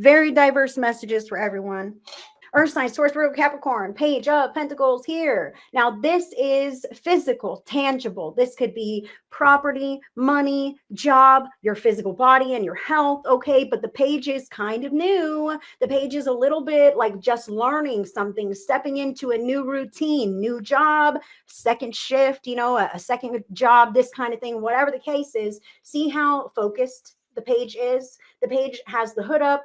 Very diverse messages for everyone. Earth sign, Taurus, Virgo, Capricorn, Page of Pentacles here. Now, this is physical, tangible. This could be property, money, job, your physical body and your health, okay? But the page is kind of new. The page is a little bit like just learning something, stepping into a new routine, new job, second shift, you know, a second job, this kind of thing, whatever the case is. See how focused the page is? The page has the hood up,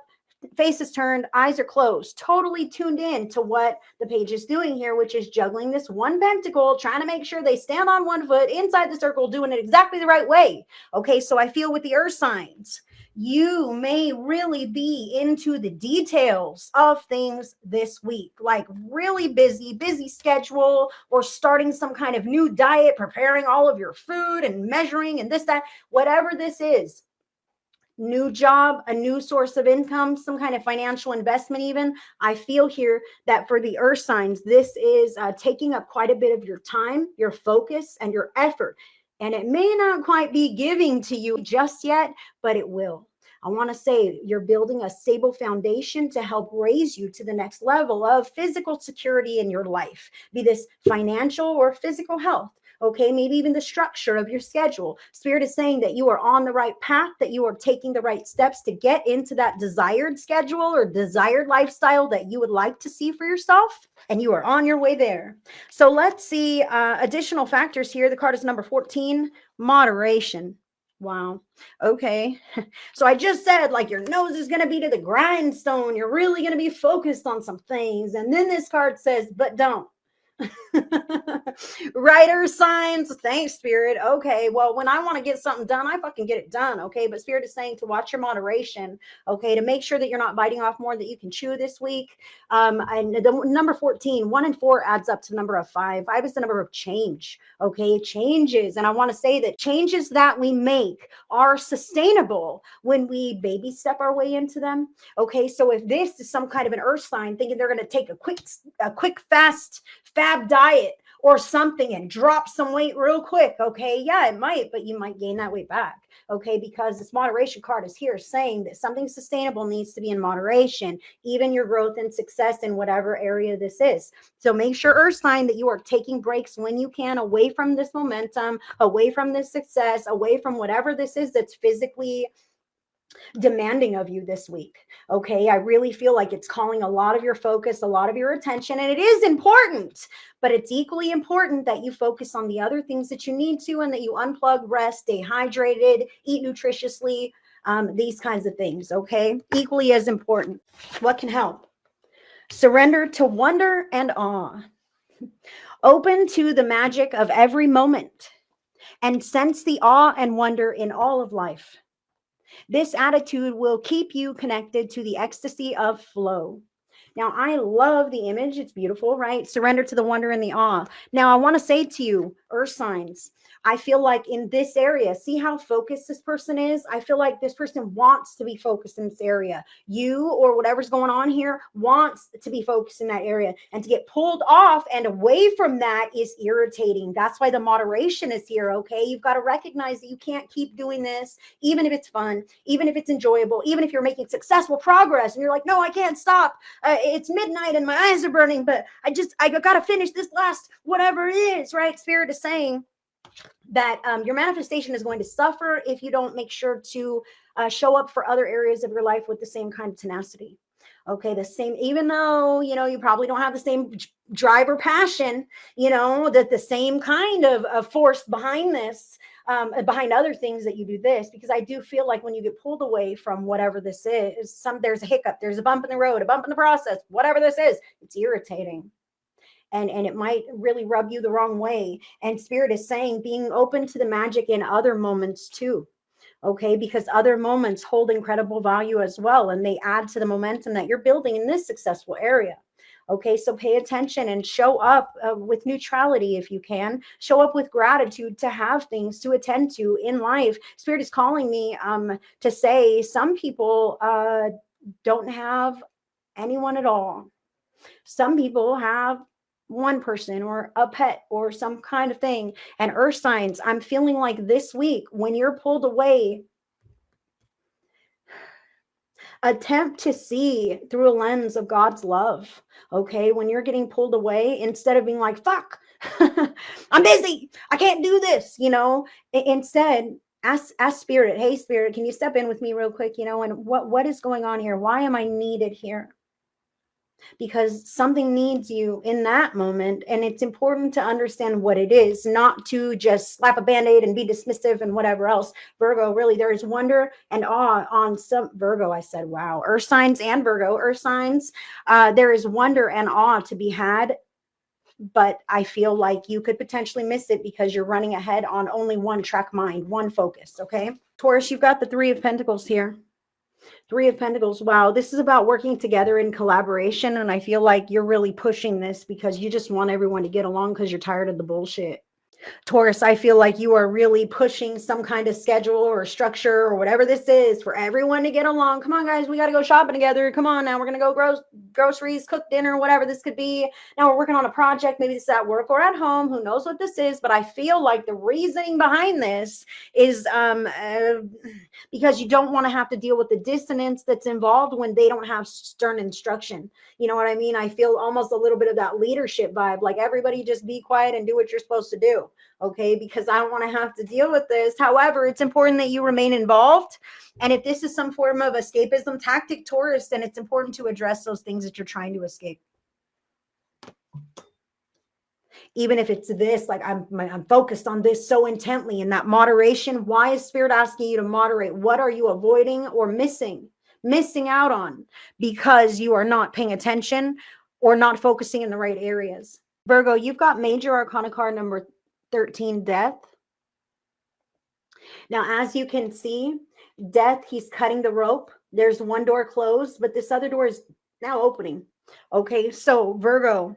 face is turned, eyes are closed, totally tuned in to what the page is doing here, which is juggling this one pentacle, trying to make sure they stand on one foot inside the circle, doing it exactly the right way. Okay, so I feel with the earth signs, you may really be into the details of things this week, like really busy schedule, or starting some kind of new diet, preparing all of your food and measuring and this, that, whatever this is. New job, a new source of income, some kind of financial investment even. I feel here that for the earth signs, this is taking up quite a bit of your time, your focus, and your effort. And it may not quite be giving to you just yet, but it will. I want to say you're building a stable foundation to help raise you to the next level of physical security in your life, be this financial or physical health. Okay, maybe even the structure of your schedule. Spirit is saying that you are on the right path, that you are taking the right steps to get into that desired schedule or desired lifestyle that you would like to see for yourself, and you are on your way there. So let's see additional factors here. The card is number 14, moderation. Wow. Okay. So I just said, like, your nose is going to be to the grindstone. You're really going to be focused on some things. And then this card says, but don't. Writer signs, thanks Spirit. Okay, well, when I want to get something done, I fucking get it done. Okay, but Spirit is saying to watch your moderation. Okay, to make sure that you're not biting off more that you can chew this week. And the number 14, 1 and 4 adds up to the number of 5. 5 is the number of change. Okay, changes, and I want to say that changes that we make are sustainable when we baby step our way into them. Okay, so if this is some kind of an earth sign thinking they're going to take a quick fast fab diet or something and drop some weight real quick, okay, yeah, it might, but you might gain that weight back. Okay, because this moderation card is here saying that something sustainable needs to be in moderation, even your growth and success in whatever area this is. So make sure, earth sign, that you are taking breaks when you can, away from this momentum, away from this success, away from whatever this is that's physically demanding of you this week. Okay, I really feel like it's calling a lot of your focus, a lot of your attention, and it is important, but it's equally important that you focus on the other things that you need to, and that you unplug, rest, stay hydrated, eat nutritiously, these kinds of things. Okay, equally as important. What can help? Surrender to wonder and awe. Open to the magic of every moment and sense the awe and wonder in all of life. This attitude will keep you connected to the ecstasy of flow. Now, I love the image. It's beautiful, right? Surrender to the wonder and the awe. Now, I want to say to you, earth signs, I feel like in this area, see how focused this person is? I feel like this person wants to be focused in this area. You, or whatever's going on here, wants to be focused in that area. And to get pulled off and away from that is irritating. That's why the moderation is here, okay? You've got to recognize that you can't keep doing this, even if it's fun, even if it's enjoyable, even if you're making successful progress. And you're like, no, I can't stop. It's midnight and my eyes are burning, but I got to finish this last whatever it is, right? Spirit is saying that your manifestation is going to suffer if you don't make sure to show up for other areas of your life with the same kind of tenacity. Okay, the same, even though, you know, you probably don't have the same drive or passion, you know, that the same kind of force behind this, behind other things that you do this, because I do feel like when you get pulled away from whatever this is, there's a hiccup, there's a bump in the road, a bump in the process, whatever this is, it's irritating. And it might really rub you the wrong way. And Spirit is saying being open to the magic in other moments too. Okay, because other moments hold incredible value as well, and they add to the momentum that you're building in this successful area. Okay, so pay attention and show up with neutrality if you can. Show up with gratitude to have things to attend to in life. Spirit is calling me to say some people don't have anyone at all. Some people have one person or a pet or some kind of thing. And earth signs, I'm feeling like this week when you're pulled away, Attempt to see through a lens of God's love. Okay. When you're getting pulled away, instead of being like, fuck, I'm busy, I can't do this, instead ask spirit, hey spirit, can you step in with me real quick, and what is going on here? Why am I needed here? Because something needs you in that moment, and it's important to understand what it is, not to just slap a band-aid and be dismissive and whatever else. Virgo, really, there is wonder and awe on some Virgo. I said wow, earth signs and Virgo earth signs. There is wonder and awe to be had, but I feel like you could potentially miss it because you're running ahead on only one track mind, one focus. Okay, Taurus, you've got the Three of Pentacles here. Three of Pentacles. Wow. This is about working together in collaboration. And I feel like you're really pushing this because you just want everyone to get along because you're tired of the bullshit. Taurus, I feel like you are really pushing some kind of schedule or structure or whatever this is for everyone to get along. Come on, guys, we got to go shopping together. Come on, now we're going to go groceries, cook dinner, whatever this could be. Now we're working on a project. Maybe this is at work or at home. Who knows what this is? But I feel like the reasoning behind this is because you don't want to have to deal with the dissonance that's involved when they don't have stern instruction. You know what I mean? I feel almost a little bit of that leadership vibe, like everybody just be quiet and do what you're supposed to do. Okay, because I don't want to have to deal with this. However, it's important that you remain involved. And if this is some form of escapism tactic, Taurus, then it's important to address those things that you're trying to escape. Even if it's this, like I'm focused on this so intently, in that moderation. Why is Spirit asking you to moderate? What are you avoiding or missing out on because you are not paying attention or not focusing in the right areas? Virgo, you've got major arcana card number 13, Death. Now, as you can see, Death, he's cutting the rope. There's one door closed, but this other door is now opening. Okay, so Virgo,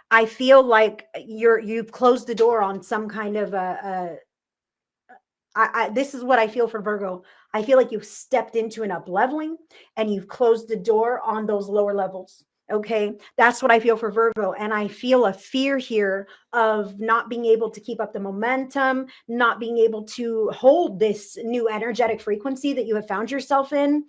I feel like you've closed the door on some kind of this is what I feel for Virgo. I feel like you've stepped into an up leveling and you've closed the door on those lower levels. Okay, that's what I feel for Virgo. And I feel a fear here of not being able to keep up the momentum, not being able to hold this new energetic frequency that you have found yourself in.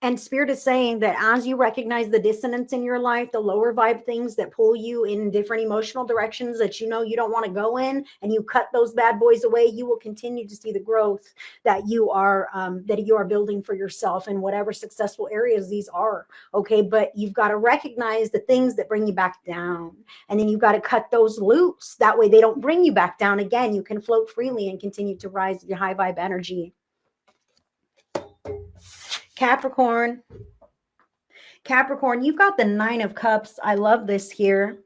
And Spirit is saying that as you recognize the dissonance in your life, the lower vibe things that pull you in different emotional directions that you know you don't want to go in, and you cut those bad boys away, you will continue to see the growth that you are building for yourself in whatever successful areas these are. Okay, but you've got to recognize the things that bring you back down, and then you've got to cut those loose. That way they don't bring you back down again. You can float freely and continue to rise your high vibe energy. Capricorn, you've got the Nine of Cups. I love this here.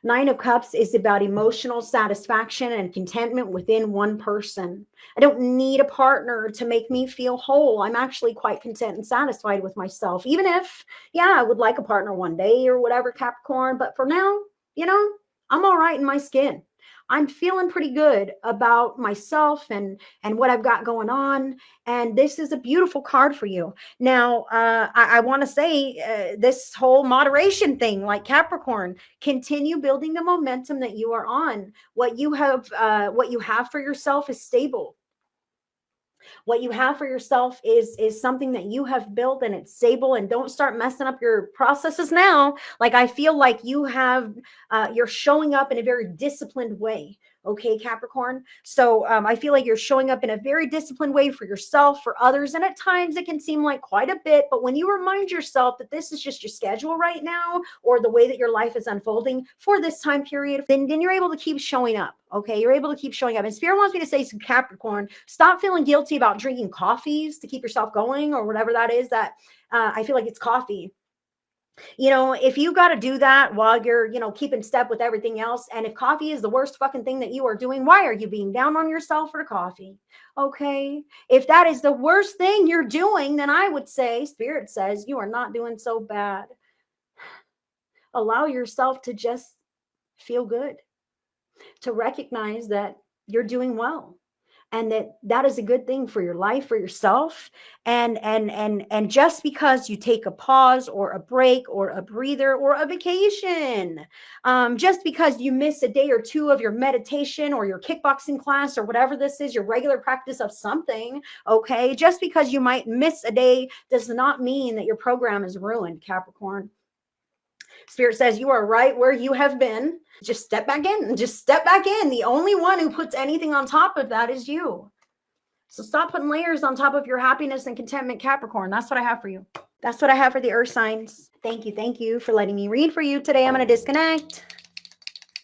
Nine of Cups is about emotional satisfaction and contentment within one person. I don't need a partner to make me feel whole. I'm actually quite content and satisfied with myself, even if, yeah, I would like a partner one day or whatever, Capricorn. But for now, I'm all right in my skin. I'm feeling pretty good about myself and what I've got going on. And this is a beautiful card for you. Now, I want to say this whole moderation thing, like Capricorn, continue building the momentum that you are on. What you have for yourself is stable. What you have for yourself is something that you have built, and it's stable. And don't start messing up your processes now. Like, I feel like you're showing up in a very disciplined way. Okay, Capricorn. So I feel like you're showing up in a very disciplined way for yourself, for others. And at times it can seem like quite a bit, but when you remind yourself that this is just your schedule right now, or the way that your life is unfolding for this time period, then you're able to keep showing up. Okay, you're able to keep showing up. And Spirit wants me to say to Capricorn, stop feeling guilty about drinking coffees to keep yourself going, or whatever that is. That I feel like it's coffee. If you got to do that while you're, keeping step with everything else, and if coffee is the worst fucking thing that you are doing, why are you being down on yourself for coffee? Okay. If that is the worst thing you're doing, then I would say, Spirit says, you are not doing so bad. Allow yourself to just feel good, to recognize that you're doing well. and that is a good thing for your life, for yourself. And just because you take a pause or a break or a breather or a vacation, just because you miss a day or two of your meditation or your kickboxing class or whatever this is, your regular practice of something, okay, just because you might miss a day does not mean that your program is ruined, Capricorn. Spirit says you are right where you have been. Just step back in. Just step back in. The only one who puts anything on top of that is you. So stop putting layers on top of your happiness and contentment, Capricorn. That's what I have for you. That's what I have for the earth signs. Thank you. Thank you for letting me read for you today. I'm going to disconnect.